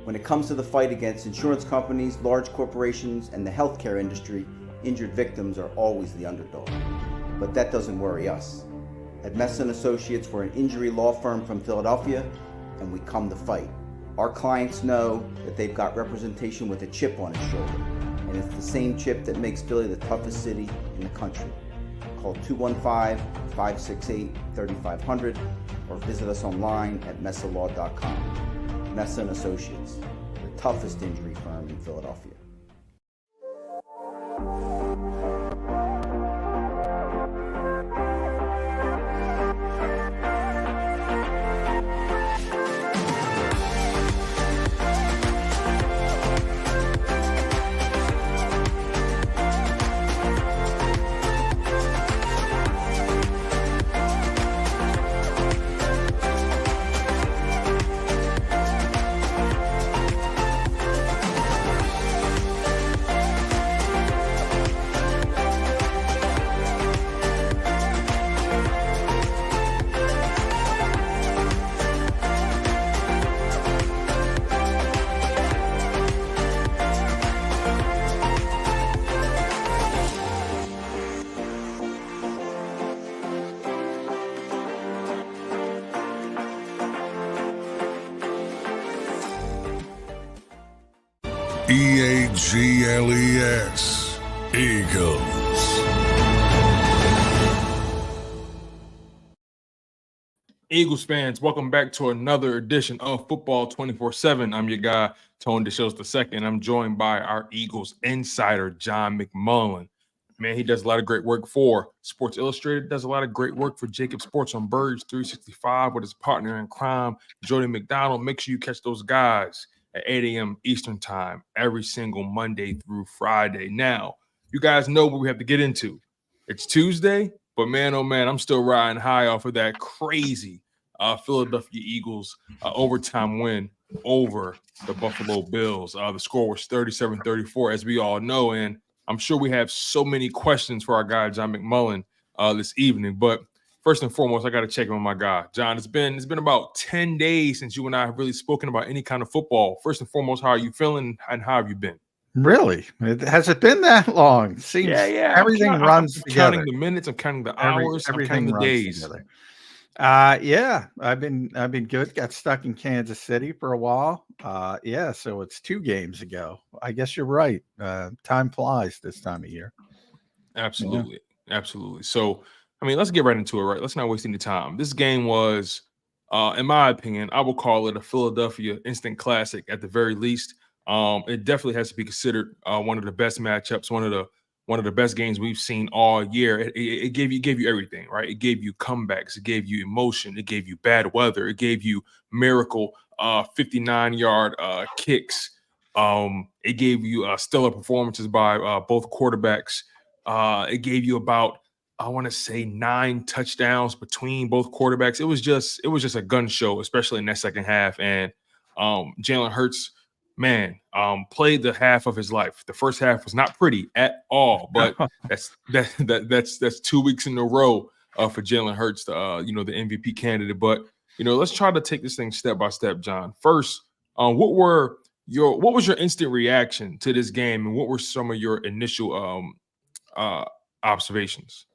When it comes to the fight against insurance companies, large corporations, and the healthcare industry, injured victims are always the underdog. But that doesn't worry us. At Mesa & Associates, we're an injury law firm from Philadelphia, and we come to fight. Our clients know that they've got representation with a chip on its shoulder, and it's the same chip that makes Philly the toughest city in the country. Call 215-568-3500 or visit us online at mesalaw.com. Mesa & Associates, the toughest injury firm in Philadelphia. EAGLES, Eagles. Eagles fans, welcome back to another edition of Football 24/7. I'm your guy, Tony DeShields II. I'm joined by our Eagles insider, John McMullen. Man, he does a lot of great work for Sports Illustrated, does a lot of great work for JAKIB Sports on Birds 365 with his partner in crime, Jody McDonald. Make sure you catch those guys at 8 a.m. Eastern time every single Monday through Friday. Now, you guys know what we have to get into. It's Tuesday, but man, oh man, I'm still riding high off of that crazy Philadelphia Eagles overtime win over the Buffalo Bills. The score was 37-34, as we all know, and I'm sure we have so many questions for our guy, John McMullen, this evening. But first and foremost, I got to check in with my guy. John, it's been about 10 days since you and I have really spoken about any kind of football. First and foremost, how are you feeling and how have you been? Really? Has it been that long? Seems everything runs together. Counting the minutes, I'm counting the hours, I'm counting the days. Together. Yeah, I've been good. Got stuck in Kansas City for a while. Yeah, so it's 2 games ago. I guess you're right. Time flies this time of year. Absolutely. Yeah. Absolutely. So, I mean, let's get right into it, right? Let's not waste any time. This game was, in my opinion, I will call it a Philadelphia instant classic at the very least. It definitely has to be considered one of the best matchups, one of the best games we've seen all year. It gave you everything, right? It gave you comebacks, it gave you emotion, it gave you bad weather, it gave you miracle 59-yard kicks. It gave you stellar performances by both quarterbacks. It gave you about, I want to say, 9 touchdowns between both quarterbacks. It was just a gun show, especially in that second half. And Jalen Hurts, man, played the half of his life. The first half was not pretty at all, but that's 2 weeks in a row for Jalen Hurts, the MVP candidate. But let's try to take this thing step by step, John. First, what was your instant reaction to this game, and what were some of your initial observations?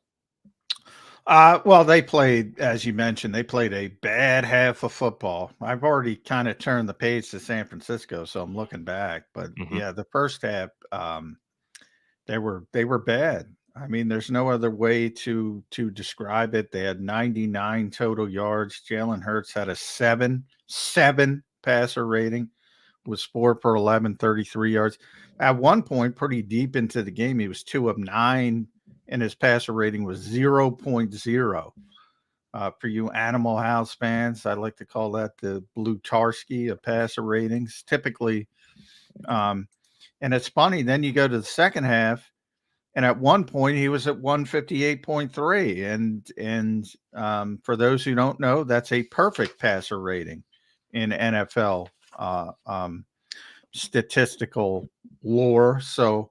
Well, they played, as you mentioned, they played a bad half of football. I've already kind of turned the page to San Francisco, so I'm looking back. But yeah, the first half, they were bad. I mean, there's no other way to describe it. They had 99 total yards. Jalen Hurts had a 7 passer rating, was 4 for 11, 33 yards. At one point, pretty deep into the game, he was 2 of 9. And his passer rating was 0.0. For you Animal House fans, I like to call that the Blue Tarski of passer ratings. Typically, and it's funny, then you go to the second half, and at one point he was at 158.3. And for those who don't know, that's a perfect passer rating in NFL statistical lore. So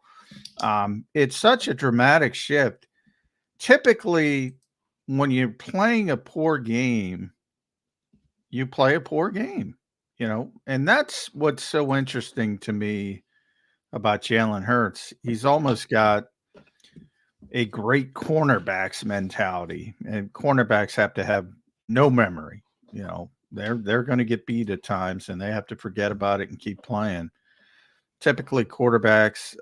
it's such a dramatic shift. Typically, when you're playing a poor game, you play a poor game. and that's what's so interesting to me about Jalen Hurts. He's almost got a great cornerbacks mentality, and cornerbacks have to have no memory. They're going to get beat at times, and they have to forget about it and keep playing. Typically, quarterbacks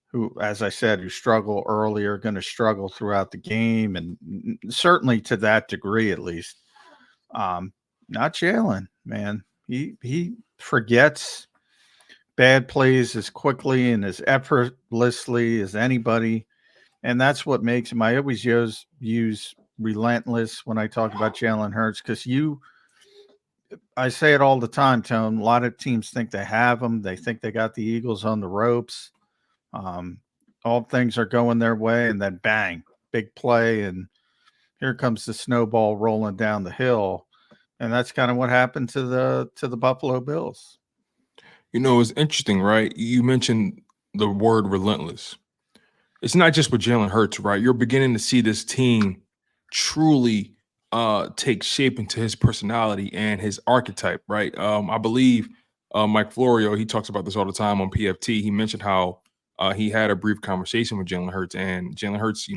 who, as I said, who struggle early are going to struggle throughout the game, and certainly to that degree, at least. Not Jalen, man. He forgets bad plays as quickly and as effortlessly as anybody. And that's what makes him. I always use relentless when I talk about Jalen Hurts, because I say it all the time, Tone. A lot of teams think they have him. They think they got the Eagles on the ropes. All things are going their way, and then bang, big play, and here comes the snowball rolling down the hill. And that's kind of what happened to the Buffalo Bills. It's interesting, right? You mentioned the word relentless. It's not just with Jalen Hurts, right? You're beginning to see this team truly take shape into his personality and his archetype, right? I believe Mike Florio, he talks about this all the time on PFT. He mentioned how he had a brief conversation with Jalen Hurts, and Jalen Hurts,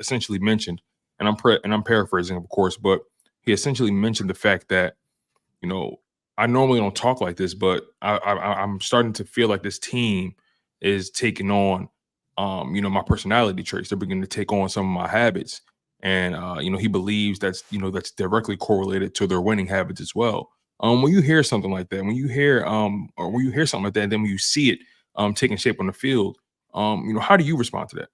essentially mentioned, and I'm paraphrasing, of course, but he essentially mentioned the fact that, I normally don't talk like this, but I'm starting to feel like this team is taking on, my personality traits. They're beginning to take on some of my habits. And, he believes that's directly correlated to their winning habits as well. When you hear something like that, when you hear something like that, and then when you see it taking shape on the field, how do you respond to that?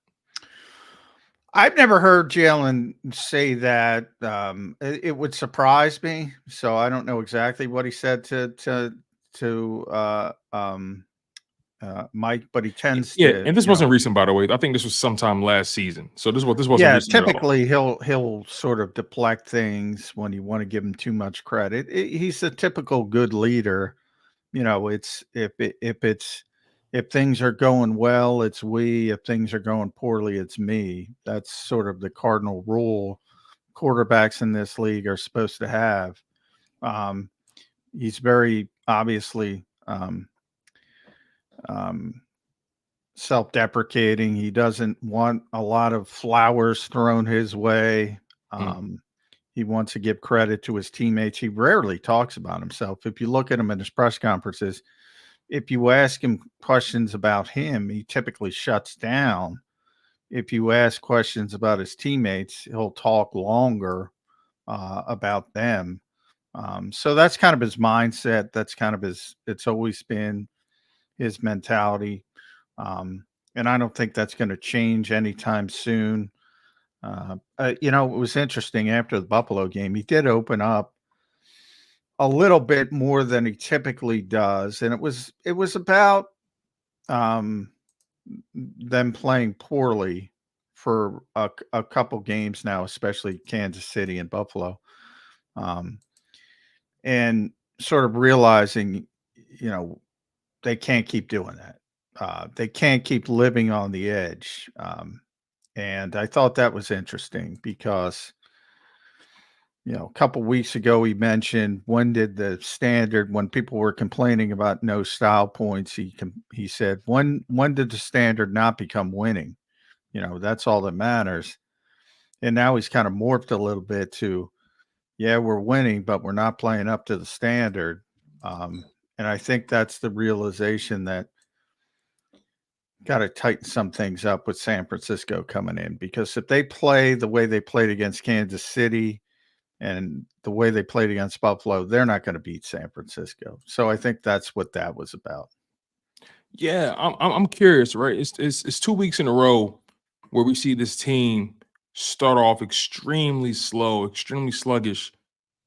I've never heard Jalen say that. It would surprise me. So I don't know exactly what he said to Mike, but he tends Yeah, to. and this wasn't recent, by the way. I think this was sometime last season. So this wasn't Yeah, recent at all. typically he'll sort of deflect things when you want to give him too much credit. He's a typical good leader. It's if things are going well, it's we. If things are going poorly, it's me. That's sort of the cardinal rule quarterbacks in this league are supposed to have. He's very obviously self-deprecating. He doesn't want a lot of flowers thrown his way. He wants to give credit to his teammates. He rarely talks about himself. If you look at him in his press conferences, if you ask him questions about him, he typically shuts down. If you ask questions about his teammates, he'll talk longer about them. So that's kind of his mindset. That's kind of it's always been his mentality. And I don't think that's going to change anytime soon. It was interesting after the Buffalo game, he did open up a little bit more than he typically does. And it was about them playing poorly for a couple games now, especially Kansas City and Buffalo. And sort of realizing, they can't keep doing that. They can't keep living on the edge. And I thought that was interesting because, a couple weeks ago, he mentioned when people were complaining about no style points, he said, when did the standard not become winning? That's all that matters. And now he's kind of morphed a little bit to, yeah, we're winning, but we're not playing up to the standard. And I think that's the realization that got to tighten some things up with San Francisco coming in, because if they play the way they played against Kansas City and the way they played against Buffalo, they're not going to beat San Francisco. So I think that's what that was about. Yeah, I'm curious, right? It's 2 weeks in a row where we see this team start off extremely slow, extremely sluggish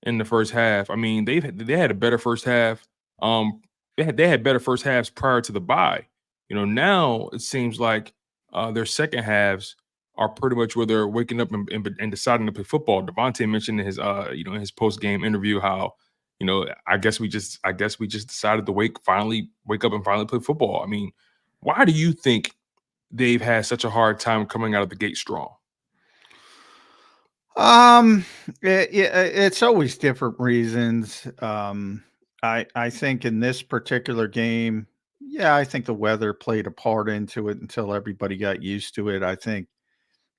in the first half. I mean, they had a better first half. They had better first halves prior to the bye. Now it seems like their second halves are pretty much where they're waking up and deciding to play football. Devontae mentioned in his in his post game interview how, I guess we just decided to wake up and finally play football. I mean, why do you think they've had such a hard time coming out of the gate strong? It's always different reasons. I think in this particular game, yeah, I think the weather played a part into it until everybody got used to it. I think,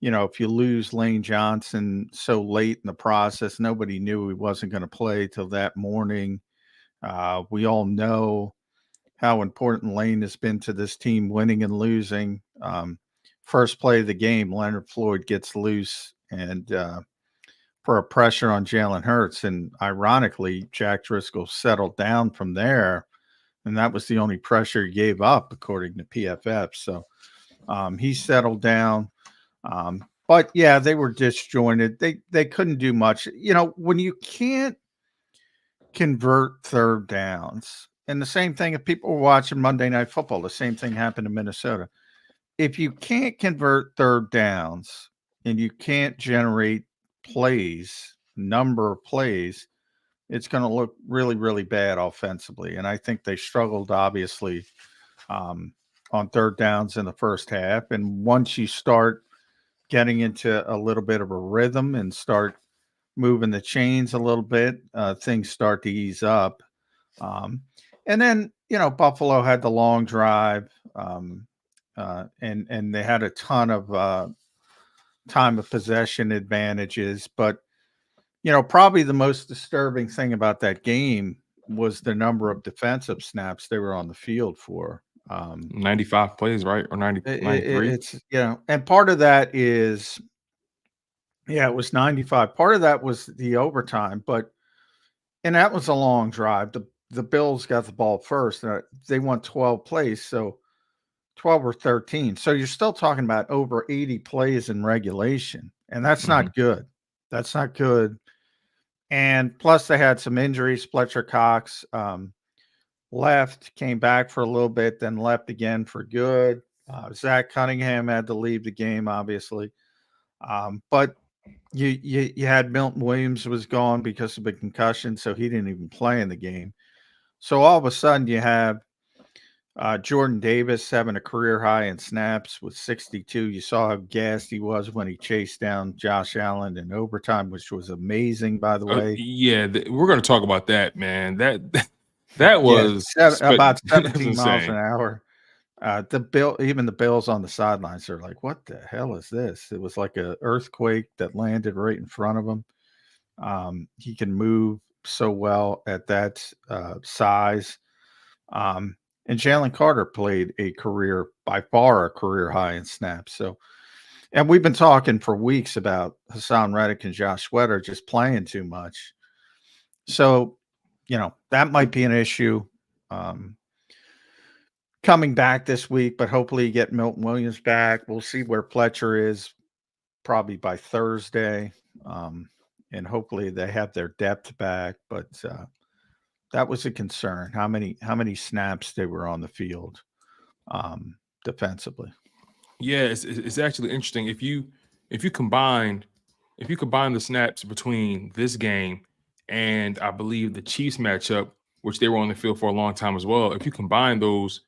if you lose Lane Johnson so late in the process, nobody knew he wasn't going to play till that morning. We all know how important Lane has been to this team, winning and losing. First play of the game, Leonard Floyd gets loose and for a pressure on Jalen Hurts. And ironically, Jack Driscoll settled down from there. And that was the only pressure he gave up, according to PFF. So he settled down. But yeah, they were disjointed. They couldn't do much. When you can't convert third downs, and the same thing if people were watching Monday Night Football, the same thing happened in Minnesota. If you can't convert third downs and you can't generate number of plays, it's going to look really, really bad offensively. And I think they struggled, obviously, on third downs in the first half. And once you start getting into a little bit of a rhythm and start moving the chains a little bit, things start to ease up. And then, Buffalo had the long drive, and they had a ton of time of possession advantages. But, probably the most disturbing thing about that game was the number of defensive snaps they were on the field for. 95 plays, right? Or 93? It's, and part of that is, it was 95. Part of that was the overtime, and that was a long drive. The Bills got the ball first. They won 12 plays, so 12 or 13. So you're still talking about over 80 plays in regulation, and that's not good. That's not good. And plus they had some injuries. Fletcher Cox left, came back for a little bit, then left again for good. Zach Cunningham had to leave the game, obviously. But you had Milton Williams was gone because of a concussion, so he didn't even play in the game. So all of a sudden you have Jordan Davis having a career high in snaps with 62. You saw how gassed he was when he chased down Josh Allen in overtime, which was amazing, by the way. We're going to talk about that, man. That was about 17 miles an hour. Even the Bills on the sidelines are like, what the hell is this? It was like an earthquake that landed right in front of him. He can move so well at that size. And Jalen Carter played by far a career high in snaps. So, and we've been talking for weeks about Hassan Reddick and Josh Sweater just playing too much. So, that might be an issue coming back this week, but hopefully you get Milton Williams back. We'll see where Fletcher is probably by Thursday. And hopefully they have their depth back, but that was a concern. How many snaps they were on the field defensively. Yeah, it's actually interesting. If you combine the snaps between this game and I believe the Chiefs matchup, which they were on the field for a long time as well, if you combine those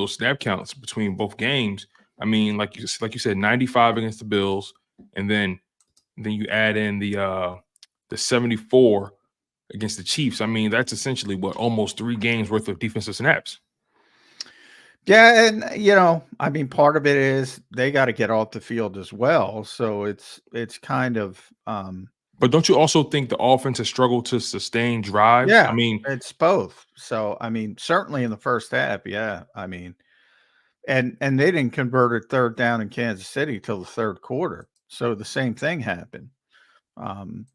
snap counts between both games, I mean, like you said, 95 against the Bills, and then you add in the 74 against the Chiefs. I mean, that's essentially almost 3 games worth of defensive snaps. Yeah, and part of it is they got to get off the field as well. So it's kind of but don't you also think the offense has struggled to sustain drives? Yeah, I mean, it's both. So certainly in the first half, yeah. And they didn't convert a third down in Kansas City till the third quarter. So the same thing happened. And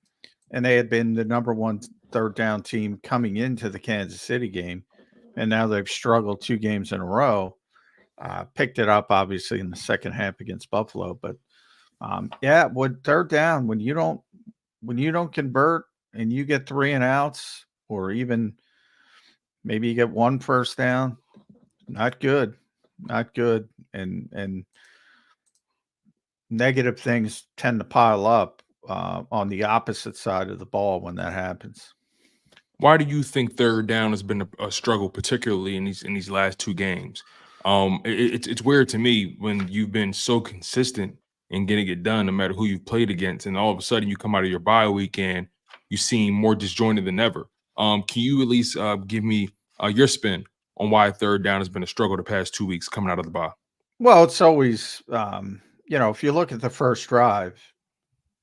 they had been the number one third down team coming into the Kansas City game. And now they've struggled 2 games in a row. Picked it up, obviously, in the second half against Buffalo. But, with third down, when you don't convert and you get 3 and outs, or even maybe you get 1 first down, not good. And negative things tend to pile up on the opposite side of the ball when that happens. Why do you think third down has been a struggle, particularly in these last 2 games? It's weird to me when you've been so consistent and getting it done, no matter who you've played against. And all of a sudden, you come out of your bye week and you seem more disjointed than ever. Can you at least give me your spin on why third down has been a struggle the past 2 weeks coming out of the bye? Well, it's always, if you look at the first drive,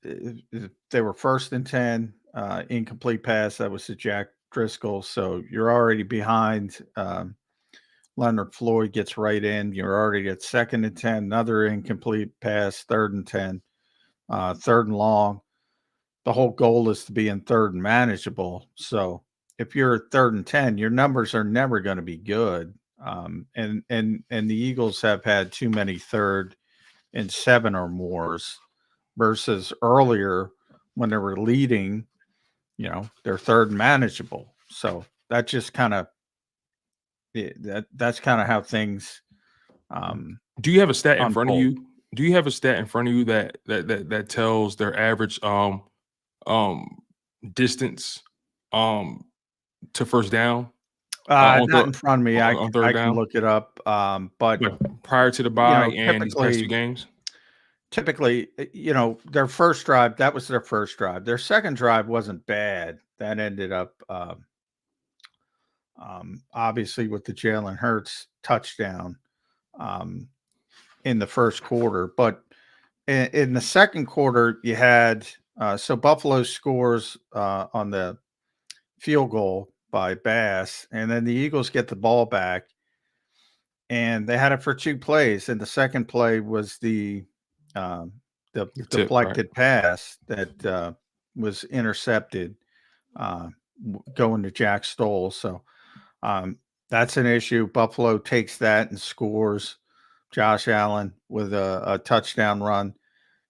they were 1st and 10, incomplete pass. That was to Jack Driscoll. So you're already behind. Leonard Floyd gets right in. You're already at 2nd and 10, another incomplete pass, 3rd and 10, 3rd and long. The whole goal is to be in 3rd and manageable. So if you're at 3rd and 10, your numbers are never going to be good. And the Eagles have had too many 3rd and 7 or mores versus earlier when they were leading, they're 3rd and manageable. So that just kind of, that's kind of how things. Do you have a stat in unfold. front of you? Do you have a stat in front of you that tells their average distance to first down? Not in front of me. I third can down? look it up. But prior to the bye and these past 2 games? Typically, their first drive, that was their first drive. Their second drive wasn't bad. That ended up obviously with the Jalen Hurts touchdown in the first quarter. But in the second quarter, you had so Buffalo scores on the field goal by Bass, and then the Eagles get the ball back, and they had it for 2 plays. And the second play was the deflected pass that was intercepted going to Jack Stoll. So that's an issue. Buffalo takes that and scores. Josh Allen with a touchdown run.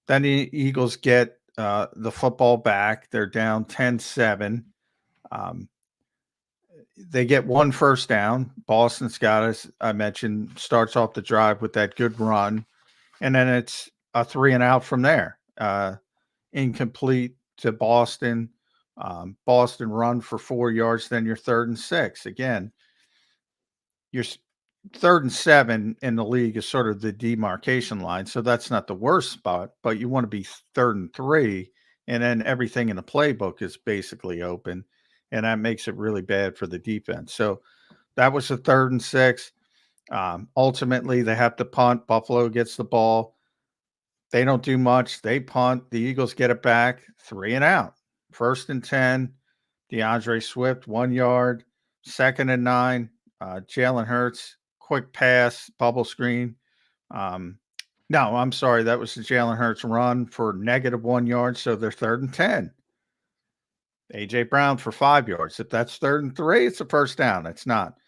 Then the Eagles get the football back. They're down 10-7. They get 1 first down. Boston Scott, as I mentioned, starts off the drive with that good run. And then it's a 3 and out from there. Incomplete to Boston. Boston run for 4 yards. Then you're 3rd and 6. Again, you're 3rd and 7 in the league is sort of the demarcation line. So that's not the worst spot, but you want to be 3rd and 3. And then everything in the playbook is basically open. And that makes it really bad for the defense. So that was a 3rd and 6. Ultimately, they have to punt. Buffalo gets the ball. They don't do much. They punt. The Eagles get it back. 3 and out. 1st and 10. DeAndre Swift, 1 yard. 2nd and 9. Jalen Hurts, quick pass, bubble screen. No, I'm sorry. That was the Jalen Hurts run for -1 yard. So they're 3rd and 10. A.J. Brown for 5 yards. If that's 3rd and 3, it's a first down. It's not.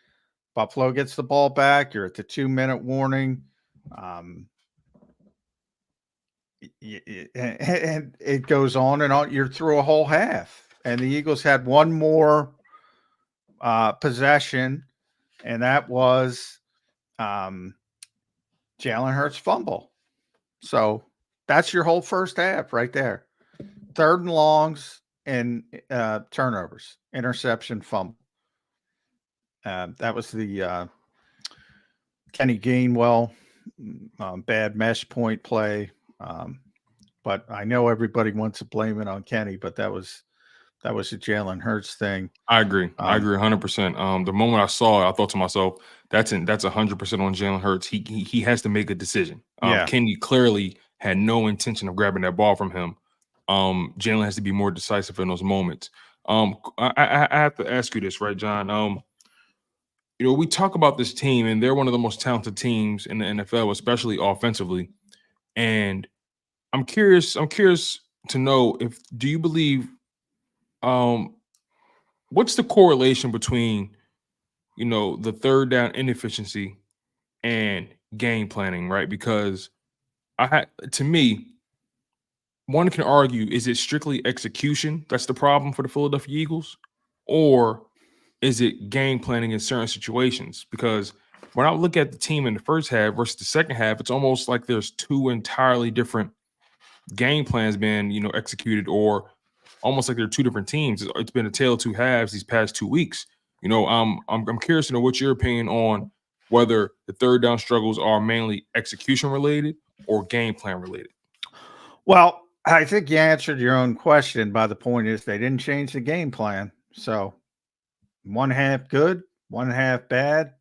Buffalo gets the ball back. You're at the 2-minute warning. And it goes on and on. You're through a whole half. And the Eagles had one more possession, and that was Jalen Hurts' fumble. So that's your whole first half right there. 3rd and longs and turnovers, interception, fumble. That was the Kenny Gainwell bad mesh point play. But I know everybody wants to blame it on Kenny, but that was a Jalen Hurts thing. I agree. I agree 100%. The moment I saw it, I thought to myself, that's 100% on Jalen Hurts. He has to make a decision. Kenny clearly had no intention of grabbing that ball from him. Jalen has to be more decisive in those moments. I have to ask you this, right, John? We talk about this team, and they're one of the most talented teams in the NFL, especially offensively. And I'm curious to know do you believe what's the correlation between the third down inefficiency and game planning, right? Because to me, one can argue, is it strictly execution that's the problem for the Philadelphia Eagles, or is it game planning in certain situations? Because when I look at the team in the first half versus the second half, it's almost like there's 2 entirely different game plans being, executed, or almost like they're 2 different teams. It's been a tale of 2 halves these past 2 weeks. I'm curious to know what's your opinion on whether the third down struggles are mainly execution related or game plan related. Well, I think you answered your own question by the point is they didn't change the game plan. So one half good, one half bad.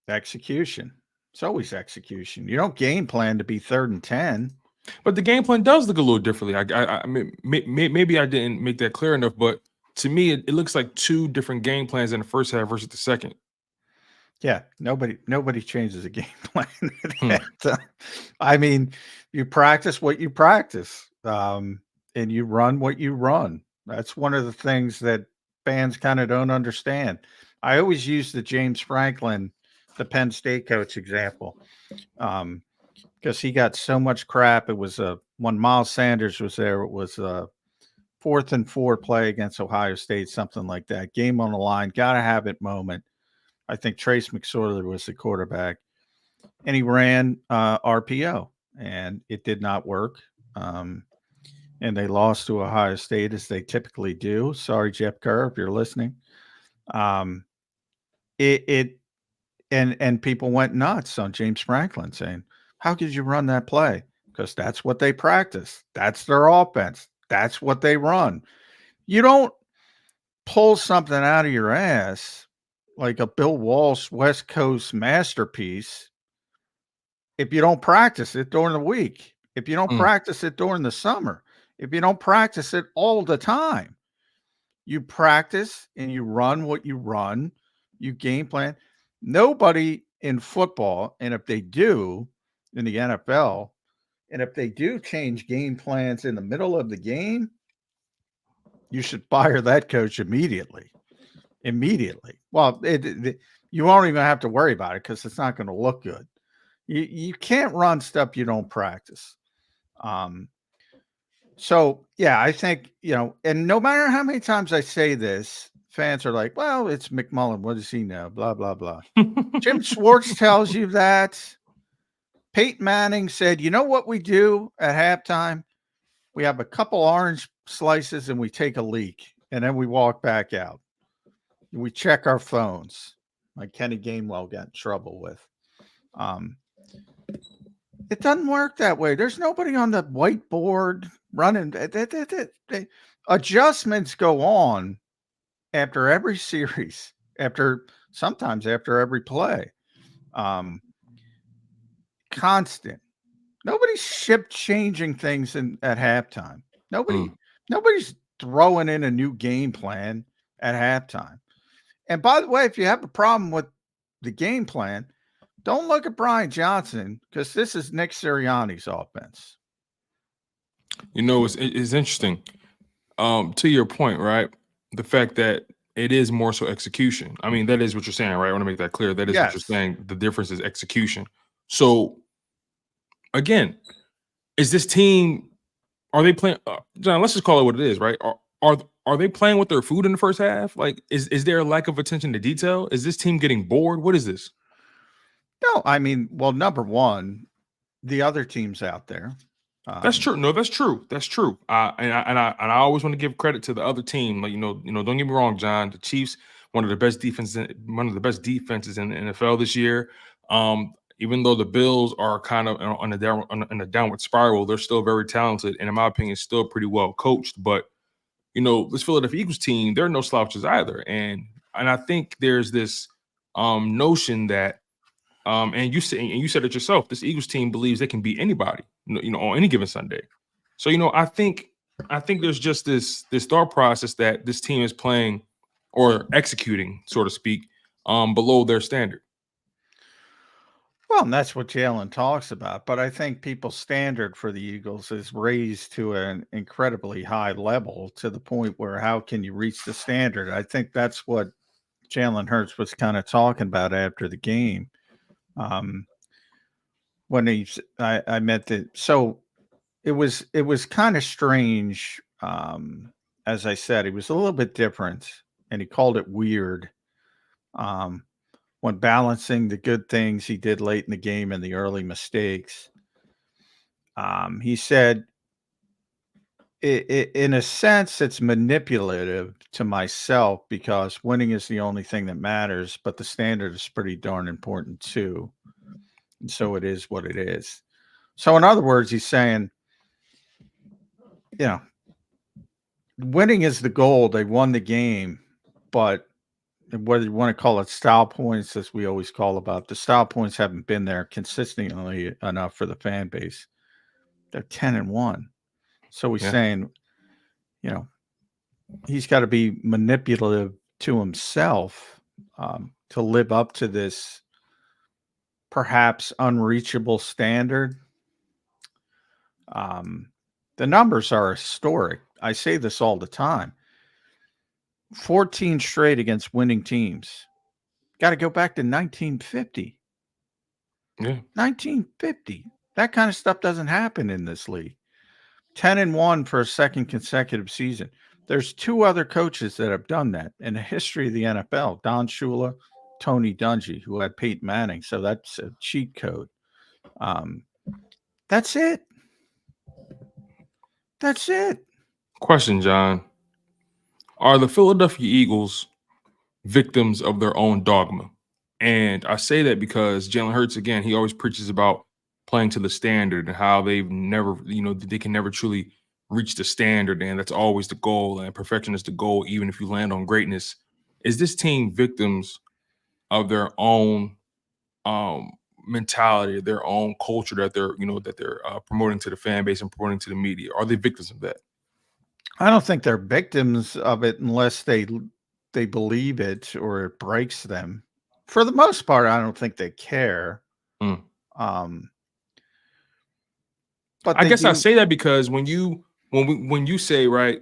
Execution. It's always execution. You don't game plan to be 3rd and 10. But the game plan does look a little differently. I mean, maybe I didn't make that clear enough, but to me, it looks like 2 different game plans in the first half versus the second. Yeah, nobody changes a game plan. I mean, you practice what you practice, and you run what you run. That's one of the things that fans kind of don't understand. I always use the James Franklin, the Penn State coach example, because he got so much crap. It was when Miles Sanders was there. It was 4th and 4 play against Ohio State, something like that. Game on the line, gotta have it moment. I think Trace McSorley was the quarterback, and he ran RPO, and it did not work. And they lost to Ohio State as they typically do. Sorry, Jeff Kerr, if you're listening. And people went nuts on James Franklin saying, "How could you run that play?" Because that's what they practice. That's their offense. That's what they run. You don't pull something out of your ass like a Bill Walsh West Coast masterpiece if you don't practice it during the week, if you don't practice it during the summer, if you don't practice it all the time. You practice and you run what you run, you game plan. Nobody in football, and if they do in the NFL, and if they do change game plans in the middle of the game, you should fire that coach immediately. Well, you won't even have to worry about it because it's not going to look good. You can't run stuff you don't practice. So, yeah, I think, and no matter how many times I say this, fans are like, well, it's McMullen. What does he know? Blah, blah, blah. Jim Schwartz tells you that. Peyton Manning said, you know what we do at halftime? We have a couple orange slices and we take a leak, and then we walk back out. We check our phones, like Kenny Gainwell got in trouble with. It doesn't work that way. There's nobody on the whiteboard running. Adjustments go on after every series, sometimes after every play. Constant. Nobody's changing things at halftime. Nobody's throwing in a new game plan at halftime. And by the way, if you have a problem with the game plan, don't look at Brian Johnson because this is Nick Sirianni's offense. It's interesting. To your point, right? The fact that it is more so execution. I mean, that is what you're saying, right? I want to make that clear. That is what you're saying. The difference is execution. So, again, is this team? Are they playing? John, let's just call it what it is, right? Are they playing with their food in the first half? Like, is there a lack of attention to detail? Is this team getting bored? What is this? No, I mean, well, number one, the other teams out there. That's true. No, that's true. That's true. And I always want to give credit to the other team. Like, don't get me wrong, John. The Chiefs, one of the best defenses in the NFL this year. Even though the Bills are kind of on a downward spiral, they're still very talented, and in my opinion, still pretty well coached. But this Philadelphia Eagles team, there are no slouches either, and I think there's this notion that, and you said it yourself, this Eagles team believes they can beat anybody, on any given Sunday. So I think there's just this thought process that this team is playing or executing, so to speak, below their standard. Well, and that's what Jalen talks about. But I think people's standard for the Eagles is raised to an incredibly high level to the point where how can you reach the standard? I think that's what Jalen Hurts was kind of talking about after the game. When I met so it was kind of strange. As I said, it was a little bit different, and he called it weird. When balancing the good things he did late in the game and the early mistakes, he said, in a sense, it's manipulative to myself because winning is the only thing that matters, but the standard is pretty darn important too. And so it is what it is. So in other words, he's saying, you know, winning is the goal. They won the game, but whether you want to call it style points, as we always call about, the style points haven't been there consistently enough for the fan base. They're 10-1. So he's saying, you know, he's got to be manipulative to himself to live up to this perhaps unreachable standard. The numbers are historic. I say this all the time. 14 straight against winning teams. Got to go back to 1950. Yeah. 1950. That kind of stuff doesn't happen in this league. 10-1 for a second consecutive season. There's two other coaches that have done that in the history of the NFL. Don Shula, Tony Dungy, who had Peyton Manning. So that's a cheat code. That's it. That's it. Question, John. Are the Philadelphia Eagles victims of their own dogma? And I say that because Jalen Hurts, again, he always preaches about playing to the standard and how they've never, they can never truly reach the standard. And that's always the goal. And perfection is the goal, even if you land on greatness. Is this team victims of their own mentality, their own culture that they're promoting to the fan base and promoting to the media? Are they victims of that? I don't think they're victims of it unless they believe it or it breaks them. For the most part, I don't think they care. Mm. But I guess I say that because when you say, right,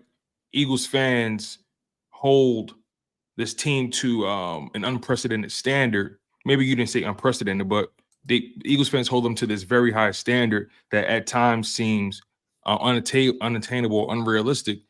Eagles fans hold this team to an unprecedented standard. Maybe you didn't say unprecedented, but the Eagles fans hold them to this very high standard that at times seems unattainable, unrealistic.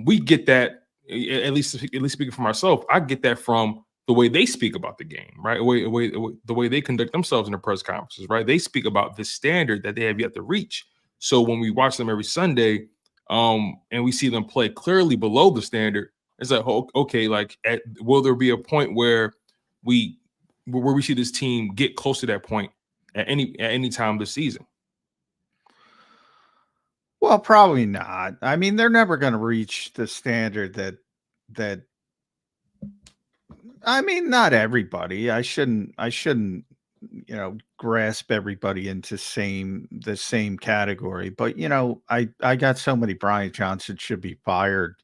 We get that, at least speaking for myself, I get that from the way they speak about the game, right? The way they conduct themselves in the press conferences, right? They speak about this standard that they have yet to reach. So when we watch them every Sunday, and we see them play clearly below the standard, it's like, okay, like, will there be a point where we see this team get close to that point at any time this season? Well, probably not. I mean, they're never going to reach the standard that. I mean, not everybody. I shouldn't, grasp everybody into the same category. But I got so many Brian Johnson should be fired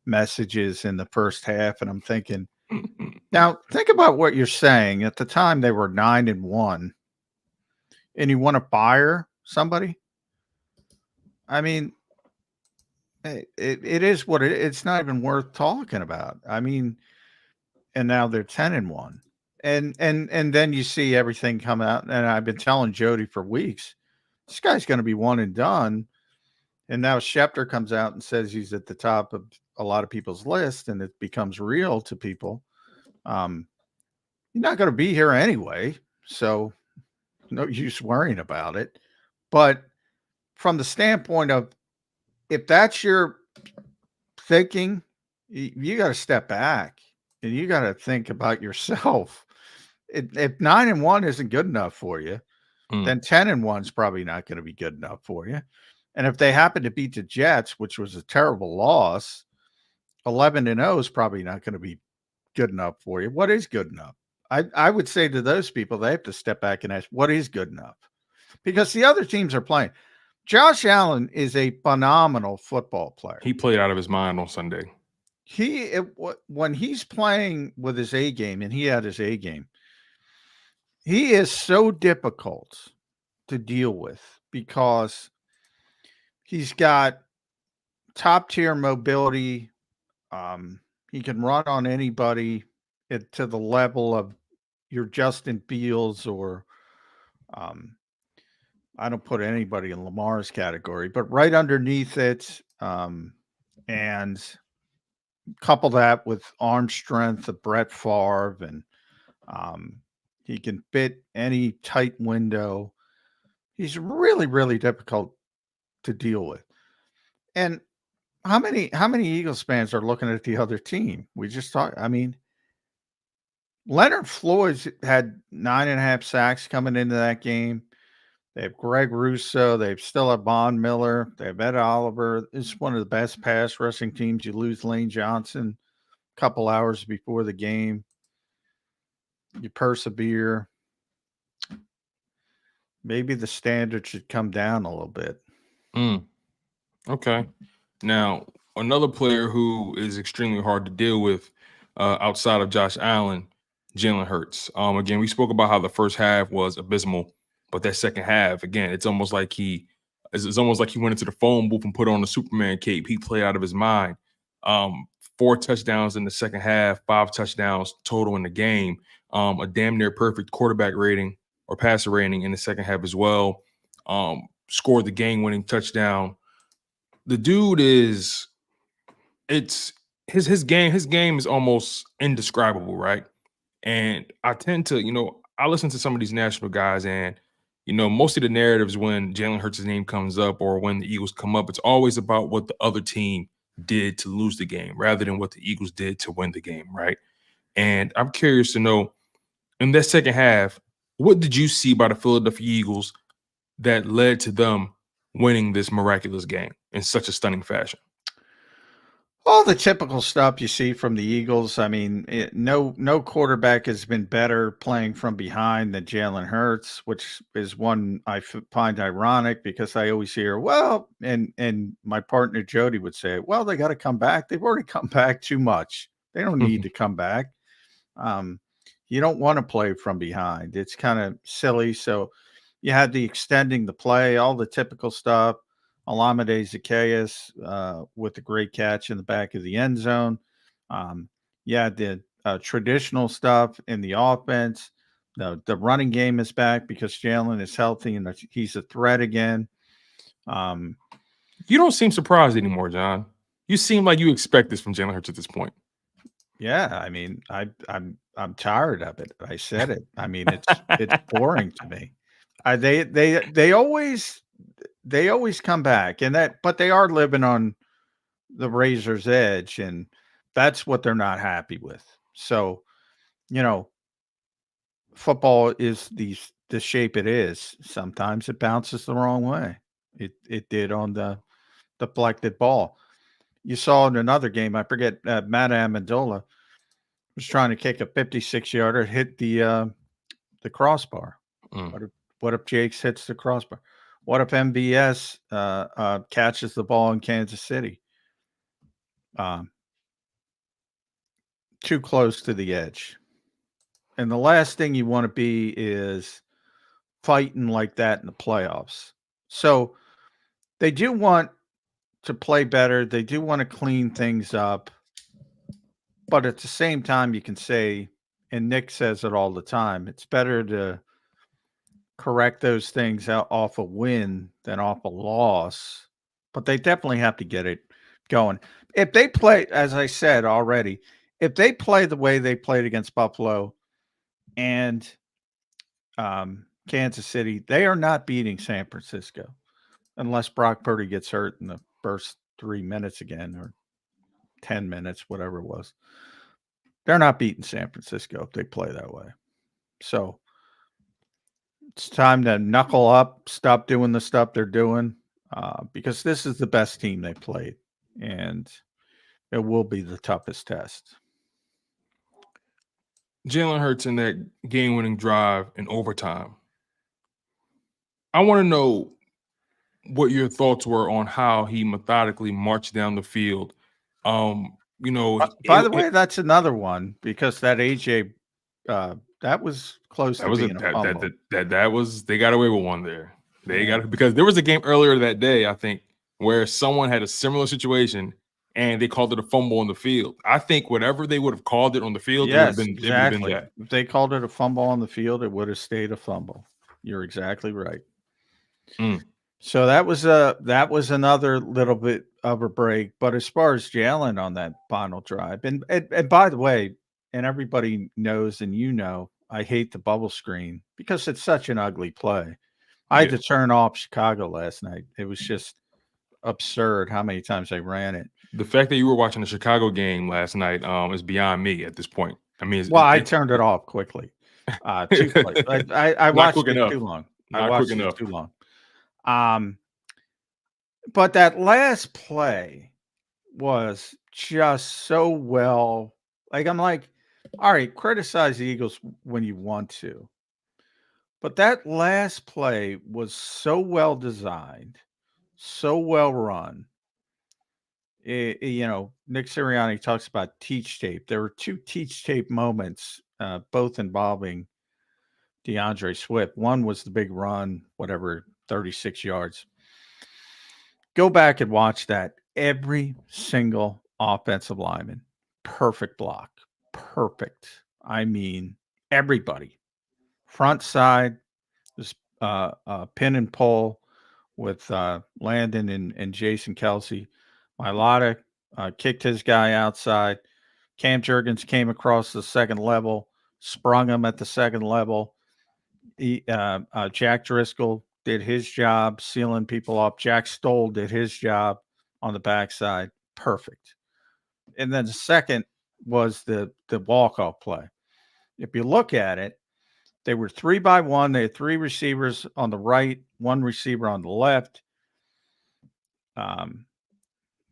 messages in the first half, and I'm thinking, now think about what you're saying. At the time, they were 9-1, and you want to fire somebody? I mean, it is what it's not even worth talking about. I mean, and now they're 10-1. And then you see everything come out. And I've been telling Jody for weeks, this guy's going to be one and done. And now Schefter comes out and says he's at the top of a lot of people's list, and it becomes real to people. You're not going to be here anyway, so no use worrying about it. But from the standpoint of, if that's your thinking, you got to step back and you got to think about yourself. If 9-1 isn't good enough for you, then 10-1 is probably not going to be good enough for you. And if they happen to beat the Jets, which was a terrible loss, 11-0 is probably not going to be good enough for you. What is good enough? I would say to those people, they have to step back and ask, what is good enough? Because the other teams are playing. Josh Allen is a phenomenal football player. He played out of his mind on Sunday. When he's playing with his A game, and he had his A game, he is so difficult to deal with because he's got top tier mobility. He can run on anybody to the level of your Justin Fields, or I don't put anybody in Lamar's category, but right underneath it. And couple that with arm strength of Brett Favre, and he can fit any tight window. He's really, really difficult to deal with. And how many Eagles fans are looking at the other team? We just talked. I mean, Leonard Floyd had 9.5 sacks coming into that game. They have Greg Russo. They still have Von Miller. They have Ed Oliver. It's one of the best pass rushing teams. You lose Lane Johnson a couple hours before the game. You persevere. Maybe the standard should come down a little bit. Okay. Now, another player who is extremely hard to deal with outside of Josh Allen, Jalen Hurts. Again, we spoke about how the first half was abysmal, but that second half, again, it's almost like he went into the phone booth and put on the Superman cape. He played out of his mind. 4 touchdowns in the second half, 5 touchdowns total in the game. A damn near perfect quarterback rating or passer rating in the second half as well. Scored the game-winning touchdown. The dude is, it's his game is almost indescribable, right? And I tend to, I listen to some of these national guys, and most of the narratives when Jalen Hurts' name comes up or when the Eagles come up, it's always about what the other team did to lose the game rather than what the Eagles did to win the game, right? And I'm curious to know, in that second half, what did you see by the Philadelphia Eagles that led to them winning this miraculous game in such a stunning fashion? All the typical stuff you see from the Eagles. I mean, no quarterback has been better playing from behind than Jalen Hurts, which is one I find ironic because I always hear, well, and my partner Jody would say, well, they got to come back. They've already come back too much. They don't need to come back. You don't want to play from behind. It's kind of silly. So you had the extending the play, all the typical stuff. Olamide Zaccheaus with the great catch in the back of the end zone. The traditional stuff in the offense. The running game is back because Jalen is healthy and he's a threat again. You don't seem surprised anymore, John. You seem like you expect this from Jalen Hurts at this point. Yeah, I mean, I'm tired of it. I said it. I mean, it's boring to me. They always come back, but they are living on the razor's edge, and that's what they're not happy with. So, football is the shape it is. Sometimes it bounces the wrong way. It did on the deflected ball. You saw in another game, I forget, Matt Amendola was trying to kick a 56-yarder, hit the crossbar. What if Jakes hits the crossbar? What if MVS catches the ball in Kansas City? Too close to the edge. And the last thing you want to be is fighting like that in the playoffs. So they do want to play better. They do want to clean things up. But at the same time, you can say, and Nick says it all the time, it's better to correct those things out off a win than off a loss. But they definitely have to get it going. If they play, as I said already, if they play the way they played against Buffalo and Kansas City, they are not beating San Francisco unless Brock Purdy gets hurt in the first 3 minutes again or 10 minutes, whatever it was. They're not beating San Francisco if they play that way. So it's time to knuckle up, stop doing the stuff they're doing, because this is the best team they played, and it will be the toughest test. Jalen Hurts in that game-winning drive in overtime. I want to know what your thoughts were on how he methodically marched down the field. By the way, that's another one because that AJ, that was close to being a fumble. That was, they got away with one there. Because there was a game earlier that day, I think, where someone had a similar situation and they called it a fumble on the field. I think whatever they would have called it on the field, yes, it would have exactly. been that. If they called it a fumble on the field, it would have stayed a fumble. You're exactly right. So that was another little bit of a break. But as far as Jalen on that final drive, and by the way, and everybody knows, and I hate the bubble screen because it's such an ugly play. I had to turn off Chicago last night. It was just absurd how many times they ran it. The fact that you were watching the Chicago game last night is beyond me at this point. I mean, I turned it off quickly. Too quick. I watched it too long. I Not quick watched it enough. too long. But that last play was just so well. Like, I'm like, all right, criticize the Eagles when you want to. But that last play was so well designed, so well run. Nick Sirianni talks about teach tape. There were two teach tape moments, both involving DeAndre Swift. One was the big run, whatever, 36 yards. Go back and watch that. Every single offensive lineman, perfect block, perfect. I mean, everybody. Front side, this pin and pull with Landon and Jason Kelsey. Mailata kicked his guy outside. Cam Jurgens came across the second level, sprung him at the second level. Jack Driscoll did his job sealing people up. Jack Stoll did his job on the backside. Perfect. And then the second was the walk-off play. If you look at it, they were 3-by-1. They had three receivers on the right, one receiver on the left.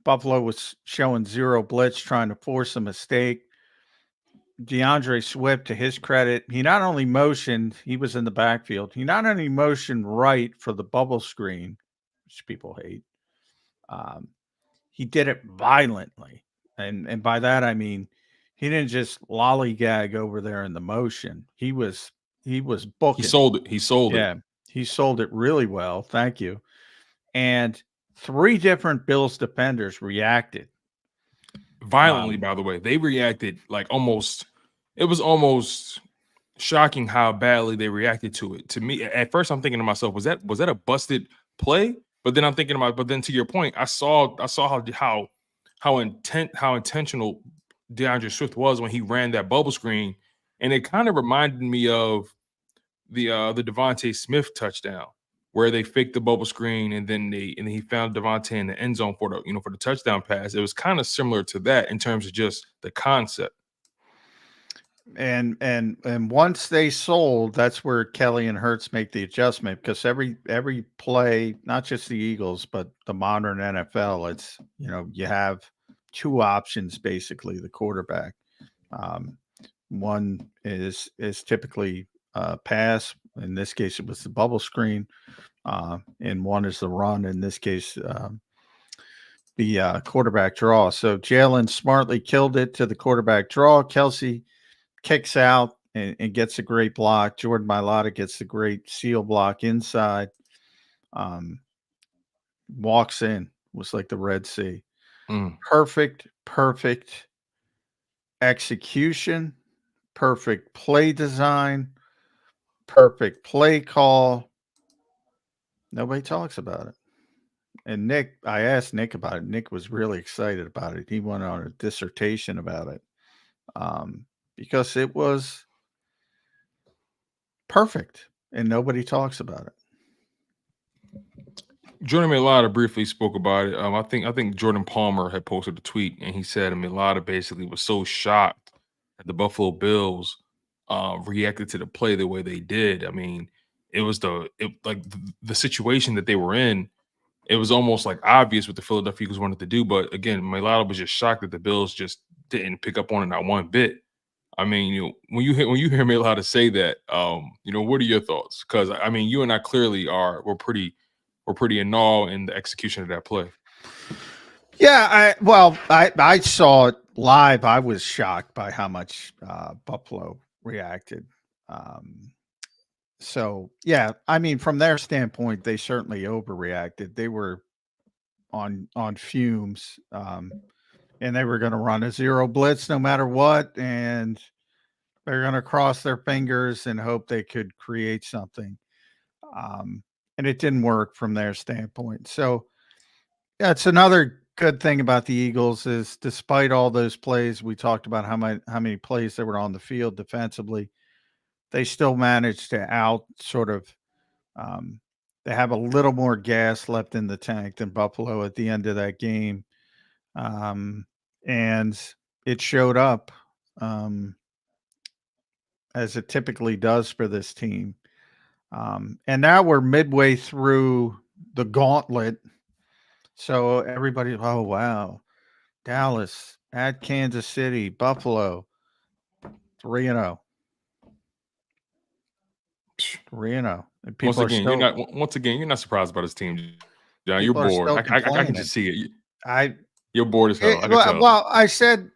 Buffalo was showing zero blitz, trying to force a mistake. DeAndre Swift, to his credit, he not only motioned, he was in the backfield. He not only motioned right for the bubble screen, which people hate. He did it violently. And by that, I mean, he didn't just lollygag over there in the motion. He was booking. He sold it. He sold it. He sold it really well. Thank you. And three different Bills defenders reacted Violently, by the way. They reacted like almost, it was almost shocking how badly they reacted to it. To me, at first I'm thinking to myself, was that a busted play? But then I'm thinking about, but then to your point, I saw how intentional DeAndre Swift was when he ran that bubble screen. And it kind of reminded me of the Devontae Smith touchdown, where they faked the bubble screen and then he found Devontae in the end zone for the touchdown pass. It was kind of similar to that in terms of just the concept. And once they sold, that's where Kelly and Hurts make the adjustment, because every play, not just the Eagles, but the modern NFL, it's, you have two options, basically, the quarterback. One is typically pass. In this case, it was the bubble screen. And one is the run. In this case, the quarterback draw. So Jalen smartly killed it to the quarterback draw. Kelsey kicks out and gets a great block. Jordan Mailata gets a great seal block inside. Walks in, was like the Red Sea. Perfect execution, perfect play design, perfect play call. Nobody talks about it. And I asked Nick about it. Nick was really excited about it. He went on a dissertation about it. Because it was perfect and nobody talks about it. Jordan Mailata briefly spoke about it. I think Jordan Palmer had posted a tweet and he said Mailata basically was so shocked that the Buffalo Bills reacted to the play the way they did. I mean, it was the situation that they were in. It was almost like obvious what the Philadelphia Eagles wanted to do, but again, Mailata was just shocked that the Bills just didn't pick up on it not one bit. I mean, when you hear Mailata say that, what are your thoughts? Because I mean, you and I clearly we're pretty in awe in the execution of that play. Yeah, I saw it live. I was shocked by how much Buffalo reacted. So yeah, I mean, from their standpoint, they certainly overreacted. They were on fumes. And they were going to run a zero blitz no matter what. And they're going to cross their fingers and hope they could create something. And it didn't work from their standpoint. So that's another good thing about the Eagles is, despite all those plays, we talked about how many plays that were on the field defensively, they still managed to they have a little more gas left in the tank than Buffalo at the end of that game. And it showed up as it typically does for this team. And now we're midway through the gauntlet. So everybody, oh, wow. Dallas at Kansas City, Buffalo, 3-0. 3-0. And people Once again, you're not surprised by this team, John. You're people are bored. still I can complaining. just see it. I You're bored as hell. I can tell. well, I said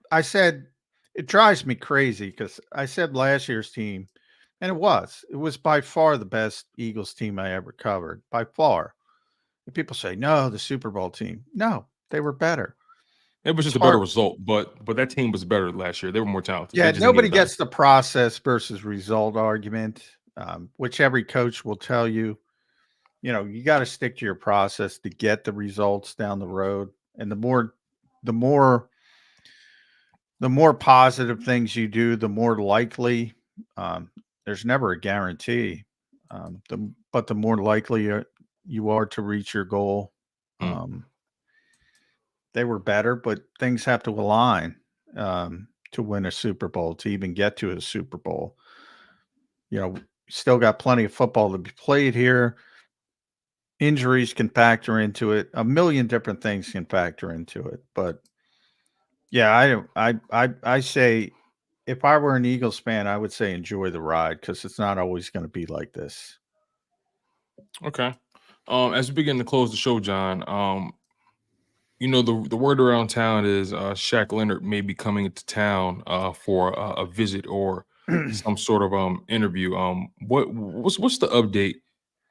it drives me crazy because I said last year's team, and it was by far the best Eagles team I ever covered, by far. And people say, no, the Super Bowl team. No, they were better. It was just a better result, but that team was better last year. They were more talented. Yeah, nobody gets the process versus result argument, which every coach will tell you. You know, you got to stick to your process to get the results down the road. And the more positive things you do, the more likely. There's never a guarantee, but the more likely you are to reach your goal. They were better, but things have to align to win a Super Bowl, to even get to a Super Bowl. You know, still got plenty of football to be played here. Injuries can factor into it. A million different things can factor into it. But yeah, I say if I were an Eagles fan, I would say enjoy the ride because it's not always going to be like this. Okay. As we begin to close the show, John, you know, the word around town is Shaq Leonard may be coming into town for a visit or some sort of interview. What's the update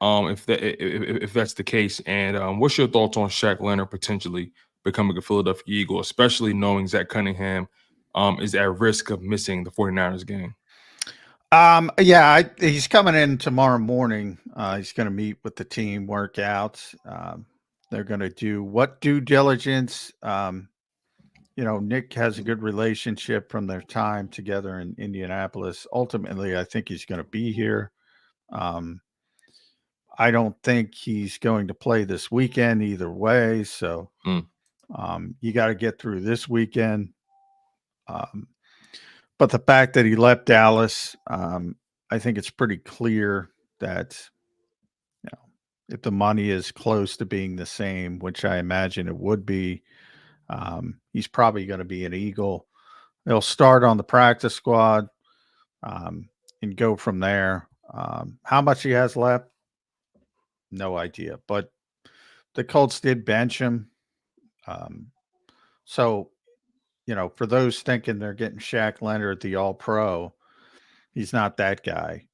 if that's the case? And what's your thoughts on Shaq Leonard potentially becoming a Philadelphia Eagle, especially knowing Zach Cunningham is at risk of missing the 49ers game? Yeah, he's coming in tomorrow morning. He's going to meet with the team, work out. They're going to do what due diligence. You know, Nick has a good relationship from their time together in Indianapolis. Ultimately, I think he's going to be here. I don't think he's going to play this weekend either way. So you got to get through this weekend. But the fact that he left Dallas, I think it's pretty clear that, you know, if the money is close to being the same, which I imagine it would be, he's probably going to be an Eagle. He'll start on the practice squad and go from there. How much he has left? No idea. But the Colts did bench him. So, you know, for those thinking they're getting Shaq Leonard, the All-Pro, he's not that guy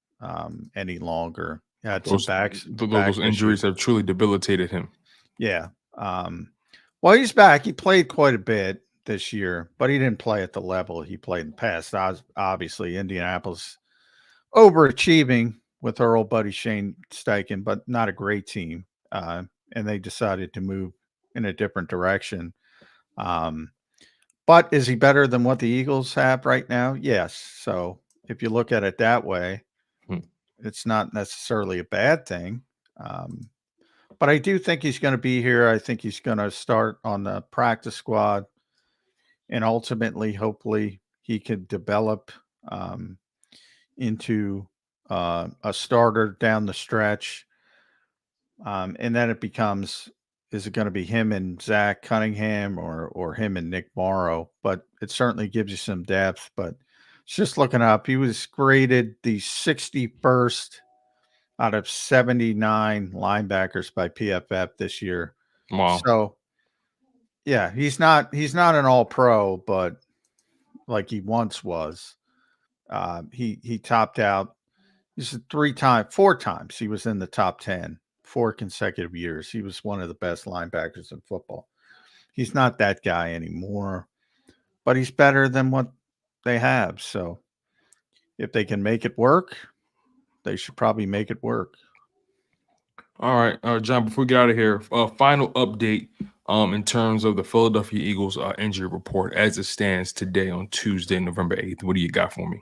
any longer. Had those injuries have truly debilitated him. Yeah. Well, he's back. He played quite a bit this year, but he didn't play at the level he played in the past. Obviously, Indianapolis overachieving with our old buddy Shane Steichen, but not a great team. And they decided to move in a different direction. But is he better than what the Eagles have right now? Yes. So if you look at it that way, it's not necessarily a bad thing. But I do think he's going to be here. I think he's going to start on the practice squad. And ultimately, hopefully, he could develop into a starter down the stretch. And then it becomes, is it going to be him and Zach Cunningham or him and Nick Morrow? But it certainly gives you some depth. But just looking up, he was graded the 61st out of 79 linebackers by PFF this year. Wow. So, yeah, he's not an All-Pro, but like he once was. He topped out. He's 4 times he was in the top 10, 4 consecutive years. He was one of the best linebackers in football. He's not that guy anymore, but he's better than what they have. So if they can make it work, they should probably make it work. All right, John, before we get out of here, final update in terms of the Philadelphia Eagles injury report as it stands today on Tuesday, November 8th. What do you got for me?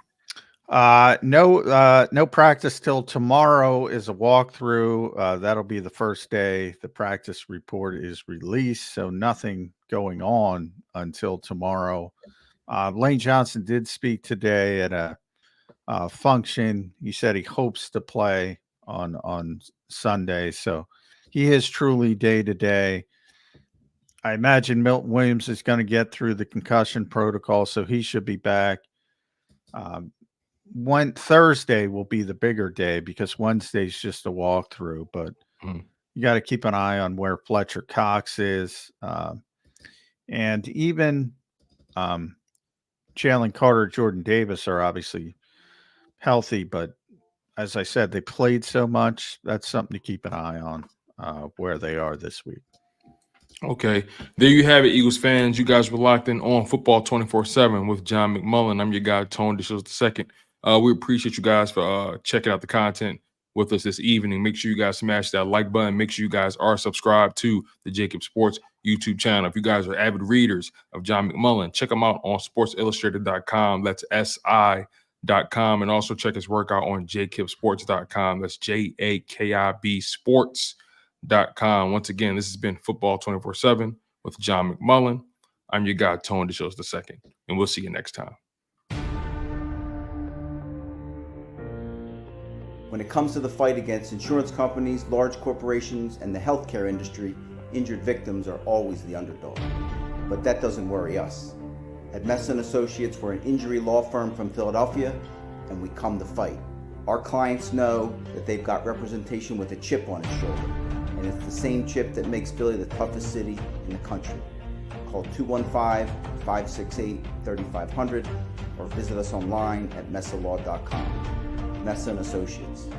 No practice till tomorrow is a walkthrough. That'll be the first day the practice report is released. So nothing going on until tomorrow. Lane Johnson did speak today at a function. He said he hopes to play. on Sunday. So he is truly day to day. I imagine Milton Williams is going to get through the concussion protocol, so he should be back. Thursday will be the bigger day because Wednesday's just a walkthrough, but you got to keep an eye on where Fletcher Cox is. And even Jalen Carter, Jordan Davis are obviously healthy, but as I said, they played so much. That's something to keep an eye on where they are this week. Okay, there you have it, Eagles fans. You guys were locked in on Football 24/7 with John McMullen. I'm your guy, Tone DeShields II. We appreciate you guys for checking out the content with us this evening. Make sure you guys smash that like button. Make sure you guys are subscribed to the JAKIB Sports YouTube channel. If you guys are avid readers of John McMullen, check him out on sportsillustrated.com. That's SI.com. And also check his work out on jakibsports.com. That's JAKIB Sports.com. Once again, this has been Football 24/7 with John McMullen. I'm your guy, Tone DeShields II, and we'll see you next time. When it comes to the fight against insurance companies, large corporations, and the healthcare industry, injured victims are always the underdog. But that doesn't worry us. At Messon Associates, we're an injury law firm from Philadelphia, and we come to fight. Our clients know that they've got representation with a chip on its shoulder, and it's the same chip that makes Philly the toughest city in the country. Call 215-568-3500 or visit us online at messalaw.com. Messon Associates,